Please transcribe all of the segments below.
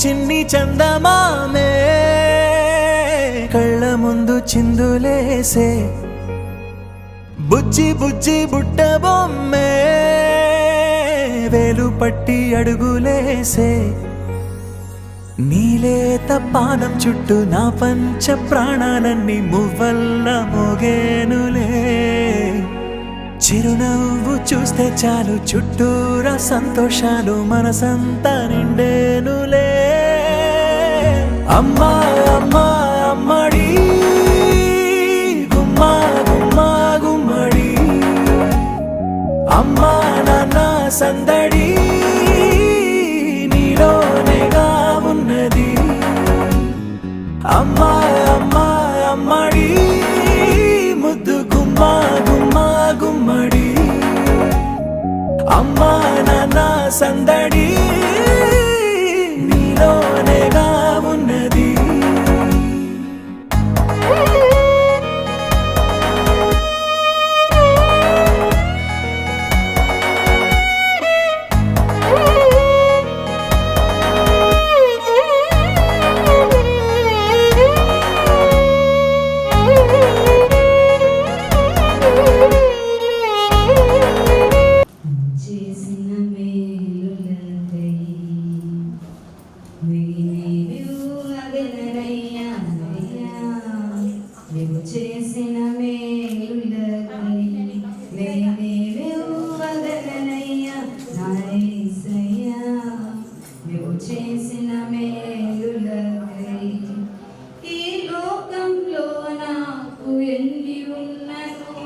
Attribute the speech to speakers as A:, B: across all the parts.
A: చిన్ని చందమామే కళ్ళ ముందు చిందులేసే బుజ్జి బుజ్జి బుట్ట బొమ్మే వేలు పట్టి అడుగులేసే నీలేత పానం చుట్టూ నా పంచ ప్రాణాలన్నీ మువ్వల్ల మోగేనులే చిరునవ్వు చూస్తే చాలు చుట్టూరా సంతోషాలు మనసంతా నిండేనులే అమ్మా అమ్మా అమ్మడి గుమ్మా గుమ్మా గుమ్మడి అమ్మా నాన్న సందడి నీలోనేగా ఉన్నది అమ్మా అమ్మా అమ్మడి ముద్దు గుమ్మా గుమ్మా గుమ్మడి అమ్మా నాన్న సందడి నీలోనేగా ఉన్నది
B: చేసిన మేలులకై నేనేవగలనయ్యా నా యేసయ్యా నువ్వు చేసిన మేలులకై ఈ లోకంలో నాకు ఎన్ని ఉన్నను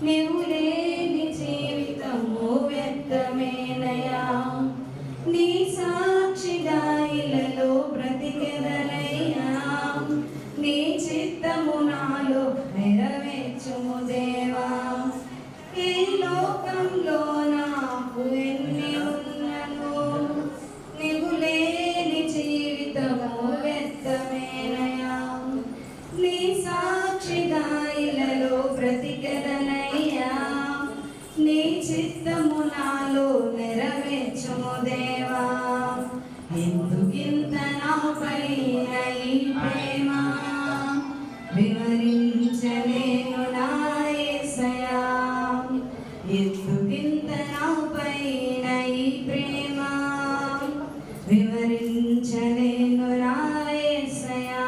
B: నువ్వు లేని జీవితము వ్యర్థమేనయ్యా నీ సాక్షిగా ఇలలో బ్రతికెదనయ్యా నీ చిత్తము నాలో నెరవేర్చుము దేవా ఈ లోకంలో నాకు ఎన్ని ఉన్నను నీవు లేని జీవితము వ్యర్థమేనయ్యా నీ సాక్షిగా ఇలలో బ్రతికెదనయ్యా నీ చిత్తము నాలో నెరవేర్చుము దేవా ఎందుకింత నాపైన ఈ ప్రేమ వివరించలేను నా యేసయ్యా ఎందుకింత నాపైన ఈ ప్రేమ వివరించలేను నా యేసయ్యా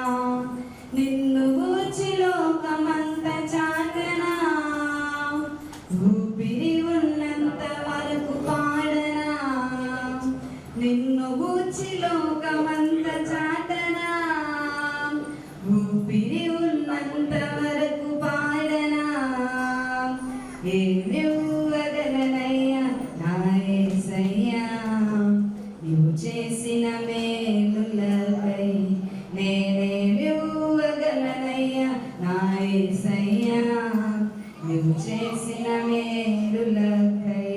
B: నిన్ను గూర్చి లోకమంత చాటనా ఊపిరి ఉన్నంత వరకు పాడనా నిన్ను గూర్చి లోకమంత చాటనా ఊపిరి ఉన్నంత వరకు పాడనా ఏమివ్వగలనయ్యా నా యేసయ్యా నీవు చేసిన మేలులకై నేనేమివ్వగలనయ్యా నా యేసయ్యా నీవు చేసిన మేలులకై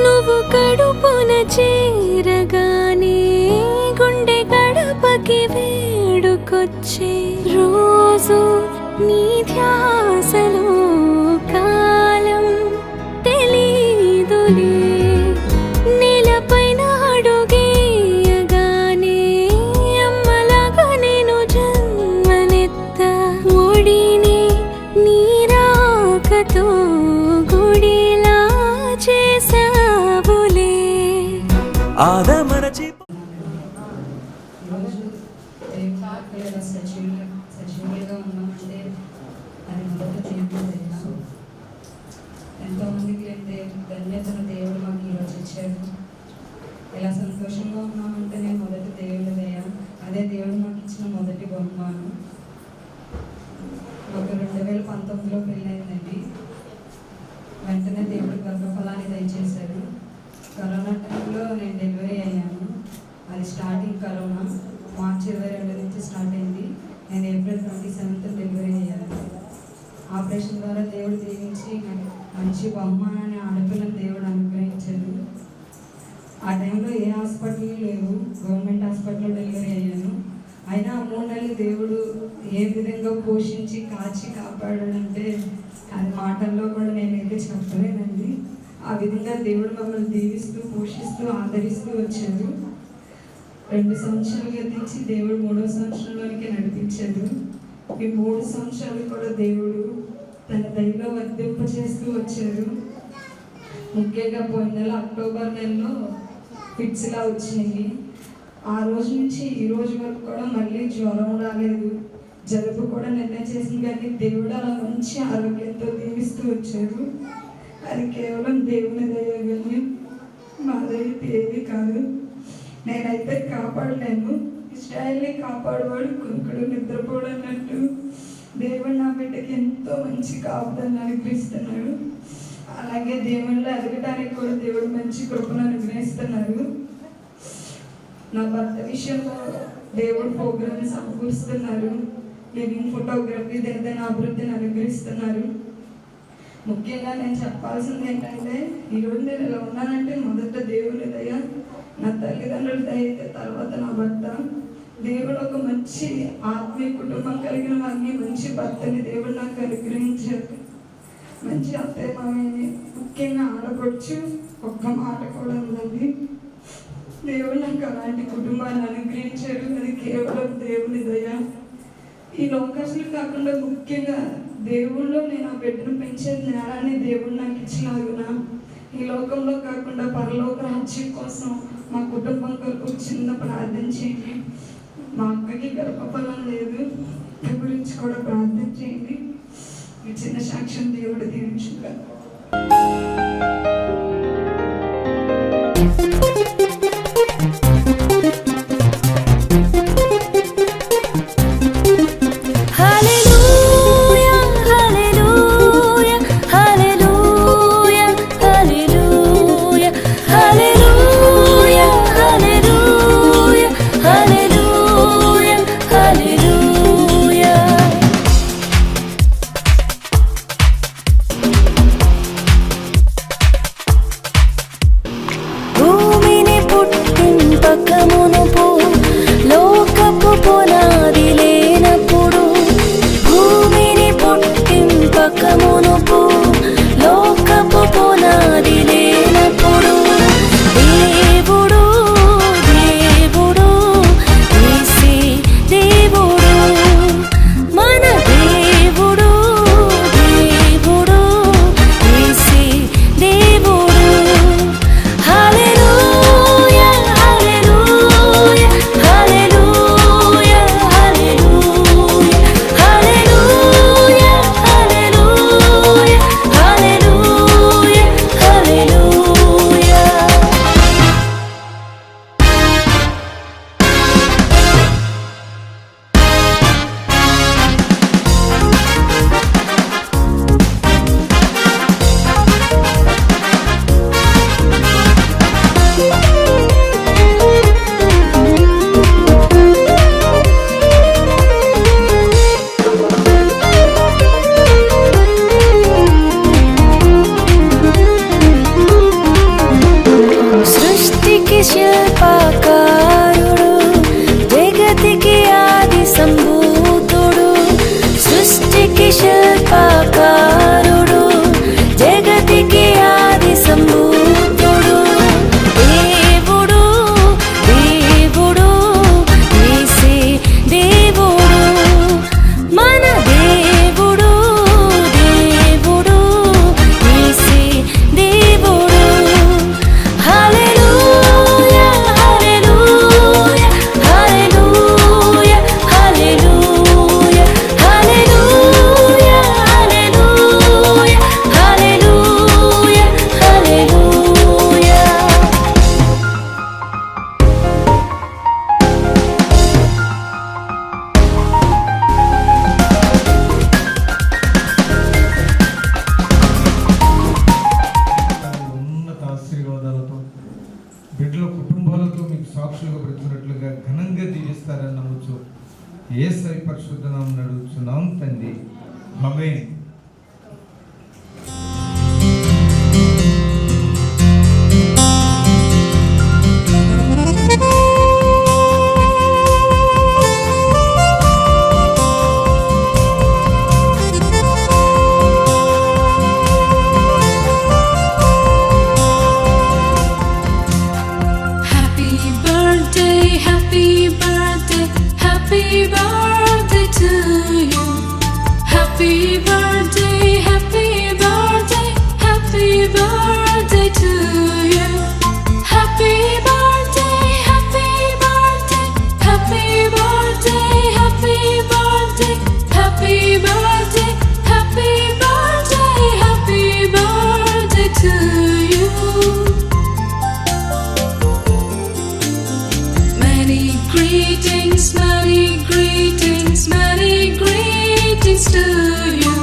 C: నువ్వు కడుపున చేరగానే గుండె గడపకి వేడుకొచ్చే రోజు నీ ధ్యాసలో కాలం తెలీదులే నేలపైన అడుగేయగానే అమ్మలాగా నేను జన్మనెత్త ఒడిని నీ రాకతో గుడిలా చేసావులే
A: ఆదమరచి
B: ఈరోజు దేవుడు సజీవులుగా ఉన్నామంటే అది మొదట దేవుడు తెలుసు ఎంతోమందికి లేని ధన్యతను దేవుడు మాకు ఈరోజు ఇచ్చాడు ఎలా సంతోషంగా ఉన్నామంటే నేను మొదటి దేవుడు దయ అదే దేవుడు మాకు ఇచ్చిన మొదటి బహుమానం ఒక 2019లో పెళ్ళైందండి వెంటనే దేవుడు గర్భఫలాన్ని దయచేశాడు కరోనా టైంలో నేను డెలివరీ అయ్యాను అది స్టార్టింగ్ కరోనా మార్చి 22 నుంచి స్టార్ట్ అయింది నేను ఏప్రిల్ 27th డెలివరీ అయ్యాను ఆపరేషన్ ద్వారా దేవుడు దీవించి నాకు మంచి బహుమానాన్ని ఆడపిల్లని దేవుడు అనుగ్రహించాడు ఆ టైంలో ఏ హాస్పిటల్ లేవు, గవర్నమెంట్ హాస్పిటల్లో డెలివరీ అయ్యాను. అయినా ఆ 3 నెలలు దేవుడు ఏ విధంగా పోషించి కాచి కాపాడాడంటే అది మాటల్లో కూడా నేనైతే చెప్పలేనండి. ఆ విధంగా దేవుడు మమ్మల్ని దీవిస్తూ పోషిస్తూ ఆదరిస్తూ వచ్చారు. 2 సంవత్సరాలు గతించి దేవుడు 3వ సంవత్సరంలోనికి నడిపించాడు. ఈ 3 సంవత్సరాలు కూడా దేవుడు తన దయలో వర్ధింప చేస్తూ వచ్చారు. ముఖ్యంగా పోయిన నెల అక్టోబర్ నెలలో ఫిట్స్ ఇలా వచ్చినాయి. ఆ రోజు నుంచి ఈ రోజు వరకు కూడా మళ్ళీ జ్వరం రాలేదు, జలుబు కూడా నిర్ణయం చేసింది. కానీ దేవుడు అలా మంచి ఆరోగ్యంతో దీవిస్తూ వచ్చారు. అది కేవలం దేవుని దయ, కానీ మా దైతే ఏది కాదు. నేనైతే కాపాడలేను, ఇస్రాయేల్ని కాపాడువాడు కునుకుడు నిద్రపోడు అన్నట్టు దేవుడు నా బిడ్డకి ఎంతో మంచి కాపుదలను అనుగ్రహిస్తున్నాడు. అలాగే దేవుళ్ళు ఎదగడానికి కూడా దేవుడు మంచి కృపను అనుగ్రహిస్తున్నారు. నా భర్త విషయంలో దేవుడు ప్రోగ్రామ్ సమకూరుస్తున్నారు. లివింగ్ ఫోటోగ్రఫీ దినదిన అభివృద్ధిని అనుగ్రహిస్తున్నారు. ముఖ్యంగా నేను చెప్పాల్సింది ఏంటంటే, ఈరోజు నేను ఇలా ఉన్నానంటే మొదట దేవుని దయ, నా తల్లిదండ్రుల దయ, తర్వాత నా భర్త. దేవుడు ఒక మంచి ఆత్మీయ కుటుంబం కలిగిన వారిని, మంచి భర్తని దేవుడు నాకు అనుగ్రహించారు. మంచి అత్తయ్య మామయ్యని, ముఖ్యంగా ఆడపడుచు, ఒక్క మాట కూడా ఉందండి. దేవుడు నాకు అలాంటి కుటుంబాన్ని అనుగ్రహించారు. అది కేవలం దేవుని దయ. ఈ లోకాసులు కాకుండా ముఖ్యంగా దేవుళ్ళో నేను ఆ బిడ్డను పెంచే జ్ఞానాన్ని దేవుడు నాకు ఇచ్చినాగున ఈ లోకంలో కాకుండా పరలోక రాజ్యం కోసం మా కుటుంబం కొరకు చిన్న ప్రార్థన చేయండి. మా అక్కకి గర్భఫలం లేదు, దాని గురించి కూడా ప్రార్థన చేయండి. ఈ చిన్న సాక్ష్యం దేవుడు దీవించుగా.
D: సాక్షులుగా బ్రతుకున్నట్లుగా ఘనంగా జీవిస్తారని నమ్ముచు యేసయ్య పరిశుద్ధ నామమున అడుగుచున్నాం తండ్రి, ఆమేన్.
C: birthday to you. Happy birthday, happy birthday, happy birthday to you. Happy birthday, happy birthday, happy birthday, happy birthday, happy birthday, happy birthday, happy birthday to you. Many greetings, many greetings, many greetings to you.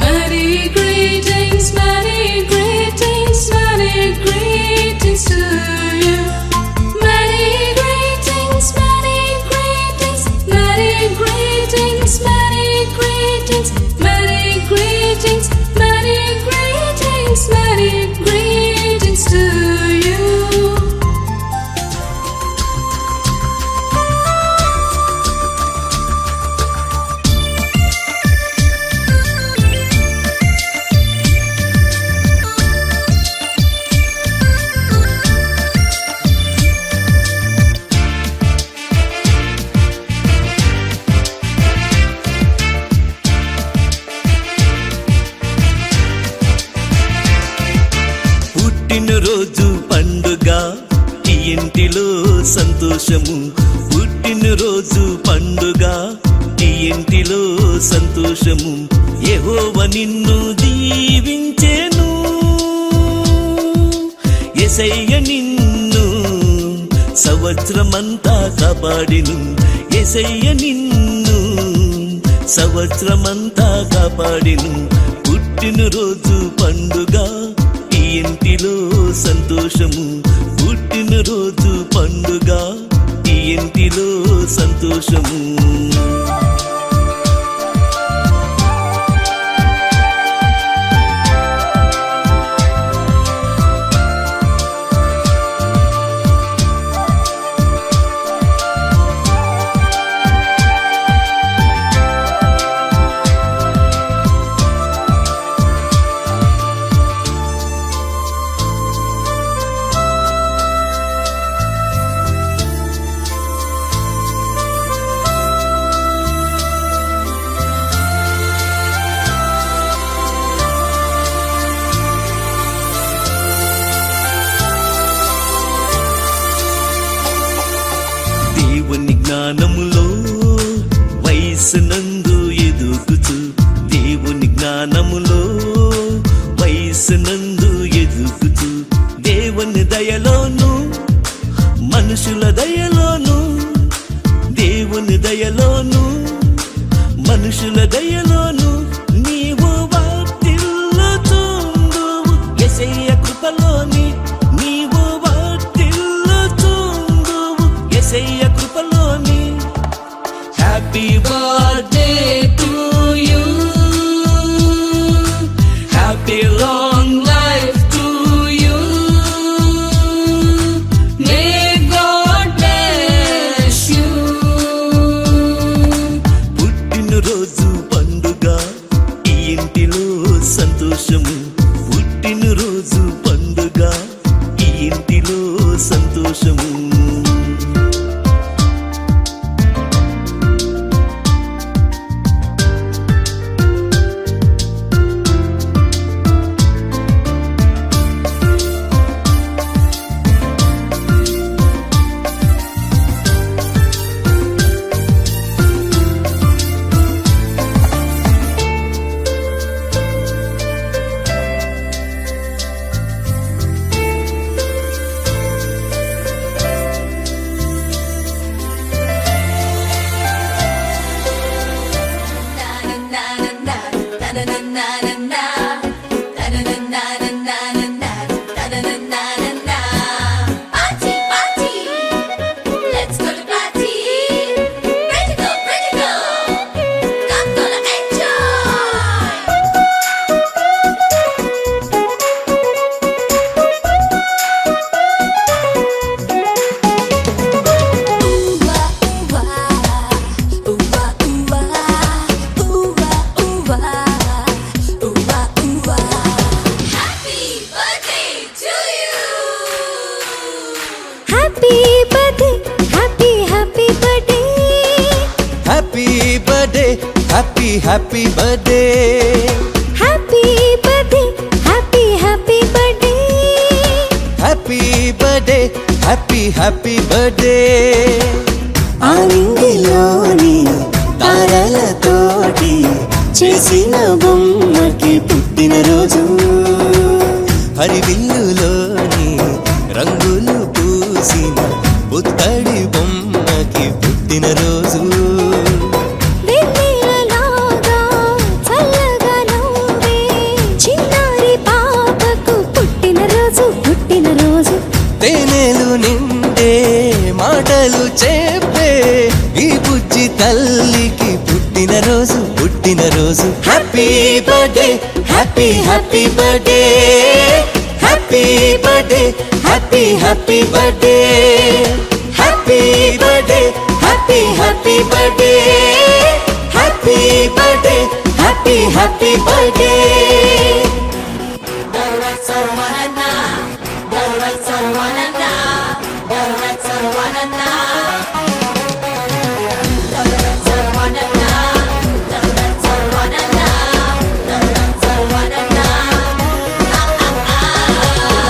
C: Many greetings, many greetings, many greetings to you. Many greetings, many greetings, many greetings, many greetings, many greetings, many greetings, many greetings to you.
A: పుట్టినరోజు పండుగ ఈ ఇంటిలో సంతోషము. పుట్టినరోజు పండుగ ఈ ఇంటిలో సంతోషము. యెహోవా నిన్ను దీవించెను, యేసయ్య నిన్ను సంవత్సరమంతా కాపాడిను. యేసయ్య నిన్ను సంవత్సరమంతా కాపాడిను. పుట్టినరోజు పండుగ ఈ ఇంటిలో సంతోషము. పుట్టినరోజు పండుగ ఈ ఇంటిలో సంతోషము. దేవుని జ్ఞానములో వయస్సునందు ఎదుగుచు, దేవుని జ్ఞానములో వయస్సునందు ఎదుగుచు, దేవుని దయలోను మనుషుల దయలోను, దేవుని దయలోను మనుషుల దయలోను నీవు వర్ధిల్లుచుందువు. యేసయ్య కృపలోని నీవు వర్ధిల్లుచుందువు. యేసయ్య కృపలోని. Happy birthday to you, happy long life to you. May God bless you. పుట్టినరోజు పండుగ ఈ ఇంటిలో సంతోషము. పుట్టినరోజు పండుగ ఈ ఇంటిలో సంతోషము.
C: Happy birthday, happy birthday.
A: Happy happy birthday
E: happy birthday happy happy birthday
A: happy birthday happy happy birthday
E: ఆనందిలోని తారలతోటి చేసిన బొమ్మకి పుట్టినరోజు
A: హరివిల్లులోని రంగులు పూసిన పుత్తడి బొమ్మకి పుట్టినరోజు
E: వెన్నెలలాగా చల్లగా నవ్వే చిన్నారి పాపకు పుట్టినరోజు పుట్టినరోజు
A: తేనెలు నిండే మాటలు చెప్పే ఈ బుజ్జి తల్లికి పుట్టినరోజు పుట్టినరోజు happy birthday happy happy birthday happy birthday happy happy birthday happy birthday happy happy birthday happy birthday happy happy birthday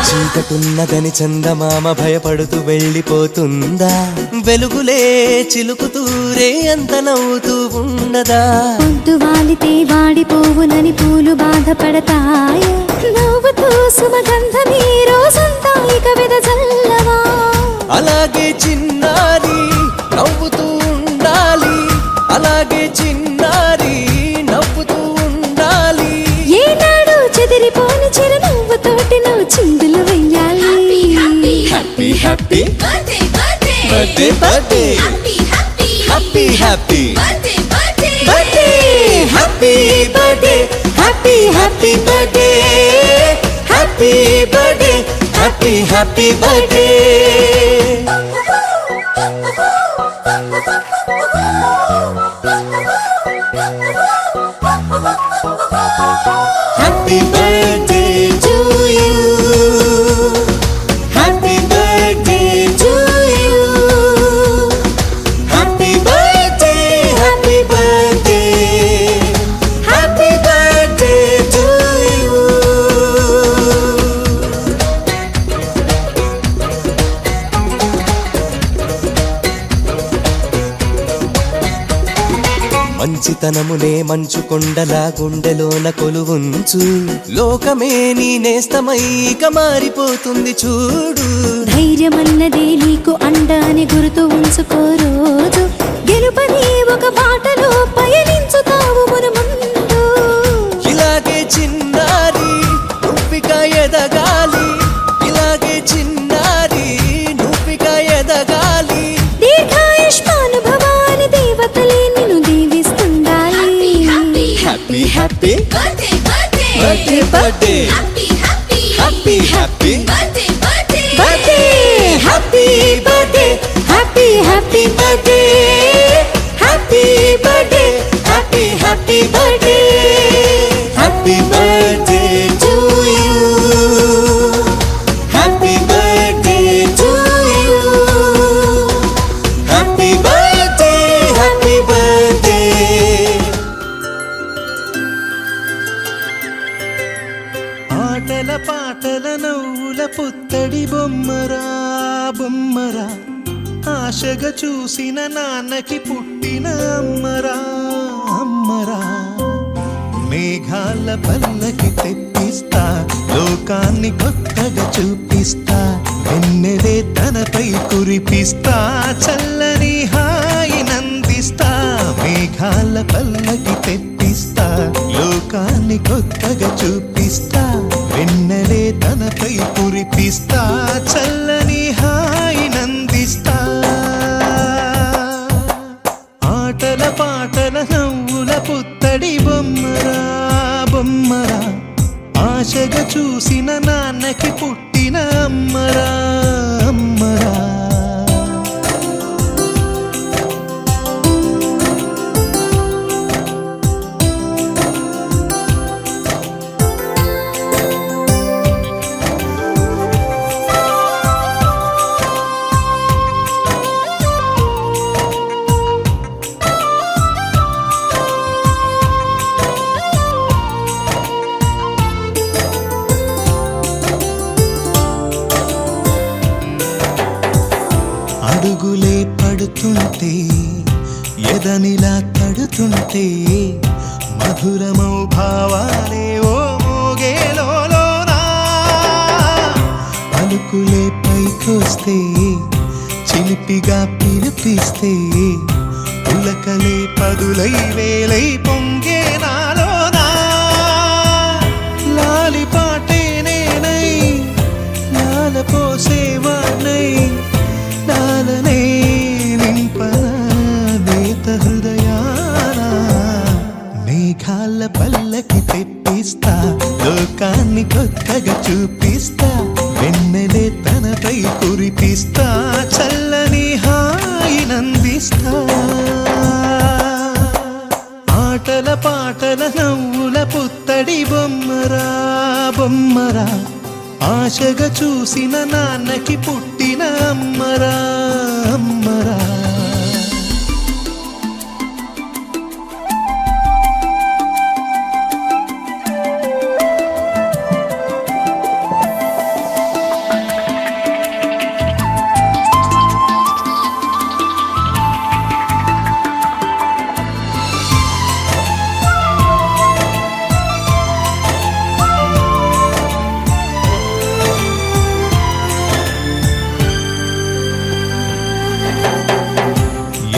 A: చీకటున్నదని చందమామ భయపడుతూ వెళ్ళిపోతుందా వెలుగులే చిలుకుతూరే అంత నవ్వుతూ ఉన్నదా
E: పొద్దు వాలితే వాడిపోవునని పూలు బాధపడతాయి నవ్వుతూ సుమగంధమీ రోజంతా ఇక వెదజల్లవా
A: అలాగే చిన్నారి నవ్వుతూ ఉండాలి అలాగే చిన్నారి నవ్వుతూ ఉండాలి
E: ఏనాడు చెదిరిపోని చిరునవ్వుతోటి నువ్వు చిందులు వెయ్యాలి
A: happy happy
C: Birthday, birthday,
A: birthday birthday
C: happy, happy,
A: happy happy
C: birthday, birthday,
A: birthday happy birthday happy happy birthday happy birthday happy happy birthday happy birthday to you happy birthday to you happy birthday happy birthday happy birthday to you మంచితనమునే మంచు కొండలా గుండెలోన కొలువుంచు లోకమే నీ నేస్తమైక మారిపోతుంది చూడు
E: ధైర్యమన్నదే నీకు అండాని గుర్తు ఉంచుకో రోజు గెలుపని ఒక బాటలో పయనించుతావు మును ముందు
A: ఇలాగే చిన్నారి నువ్విక ఎదగాలి ఇలాగే చిన్నారి నువ్విక ఎదగాలి
E: దీర్ఘాయుష్మానుభవాని దేవతలే నిన్ను దీవిస్తుండాలి
A: happy happy
C: birthday, birthday,
A: birthday birthday
C: happy, happy,
A: happy happy
C: birthday, birthday,
A: birthday happy birthday happy happy birthday happy birthday happy happy birthday happy birthday to you happy birthday to you happy birthday happy birthday ఆటల పాటల నవ్వుల పుత్తడి బొమ్మరా బొమ్మరా ఆశగా చూసిన నాన్నకి పుట్టిన అమ్మరా అమ్మరా మేఘాల పల్లకి తెప్పిస్తా లోకాన్ని కొత్తగా చూపిస్తా వెన్నెలే తనపై కురిపిస్తా చల్లని హాయి నందిస్తా మేఘాల పల్లకి తెప్పిస్తా లోకాన్ని కొత్తగా చూపిస్తా వెన్నెలే తనపై కురిపిస్తా చల్లని హాయి నందిస్తా ఆటల పాటల నవ్వుల పుత్తడి బొమ్మరా బొమ్మరా ఆశగా చూసిన నాన్నకి పుట్టిన అమ్మరా అమ్మరా పిడుగులే పడుతుంటే ఎదనిలా తడుతుంటే మధురమౌ భావాలే ఓ మోగేలోనా పలుకులే పైకొస్తే చిలిపిగా పిలిపిస్తే పులకలే పదులై వేలై పొంగే నాలోనా లాలి పాటే నేనై లాల పోసేవాణ్ణై లాలనే నింపన నేత హృదయాన మేఘాల పల్లకి తెప్పిస్తా లోకాన్ని కొత్తగా చూపిస్తా వెన్నెలే తనపై కురిపిస్తా చల్లని హాయినందిస్తా ఆటల పాటల నవ్వుల పుత్తడి బొమ్మరా బొమ్మరా ఆశగా చూసిన నాన్నకి పుట్టిన అమ్మరా అమ్మరా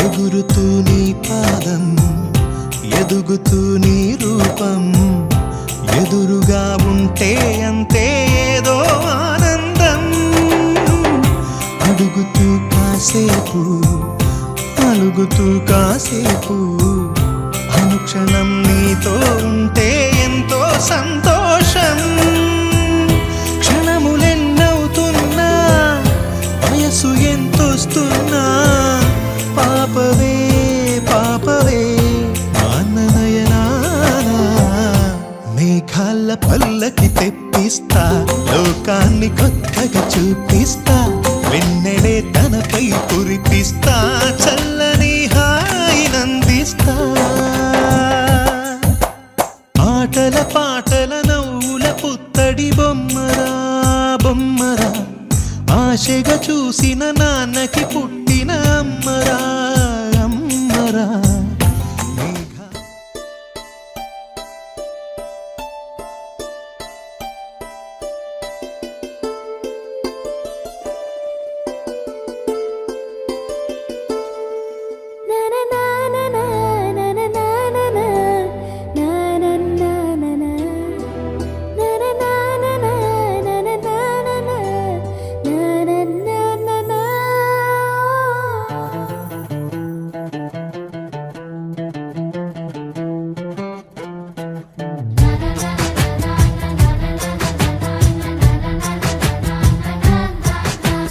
A: ఎగురుతూ నీ పాదం ఎదుగుతూ నీ రూపం ఎదురుగా ఉంటే అంతే ఏదో ఆనందం అడుగుతూ కాసేపు అలుగుతూ కాసేపు అనుక్షణం నీతో ఉంటే ఎంతో సంతోషం క్షణములెన్నవుతున్నా వయసు ఎంతొస్తున్నా పాపవే పాపవే నాన్ననయనానా మేఘాల పల్లకి తెప్పిస్తా లోకాన్ని కొత్తగా చూపిస్తా వెన్నెలే తనపై కురిపిస్తా చల్లని హాయినందిస్తా ఆటల పాటల నవ్వుల పుత్తడి బొమ్మరా బొమ్మరా ఆశగా చూసిన నాన్నకి పుట్టిన అమ్మరా అమ్మరా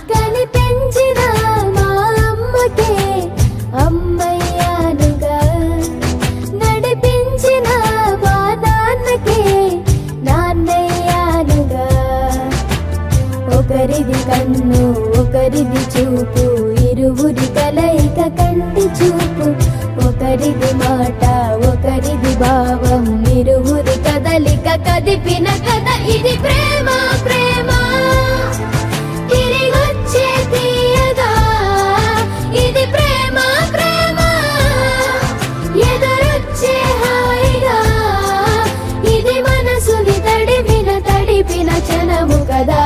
E: కనిపించిన మా అమ్మకే అమ్మయ్యానుగా నడిపించిన మా నాన్నకే నాన్నయ్యానుగా ఒకరిది కన్ను ఒకరిది చూపు ఇరువురి కలయిక కంటి చూపు ఒకరిది మాట ఒకరిది భావం ఇరువురి కదలిక కదిపిన కథ ఇది ప్రేమ ప్రేమ తిరిగొచ్చే తీయగా ఇది ప్రేమ ప్రేమ ఎదురొచ్చే హాయిగా ఇది మనసుని తడిపిన క్షణము కదా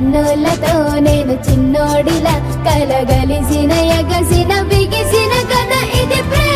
E: కన్నులతో నేను చిన్నోడిలా కలగలిసిన ఎగసిన బిగిసిన కథ ఇది ప్రేమ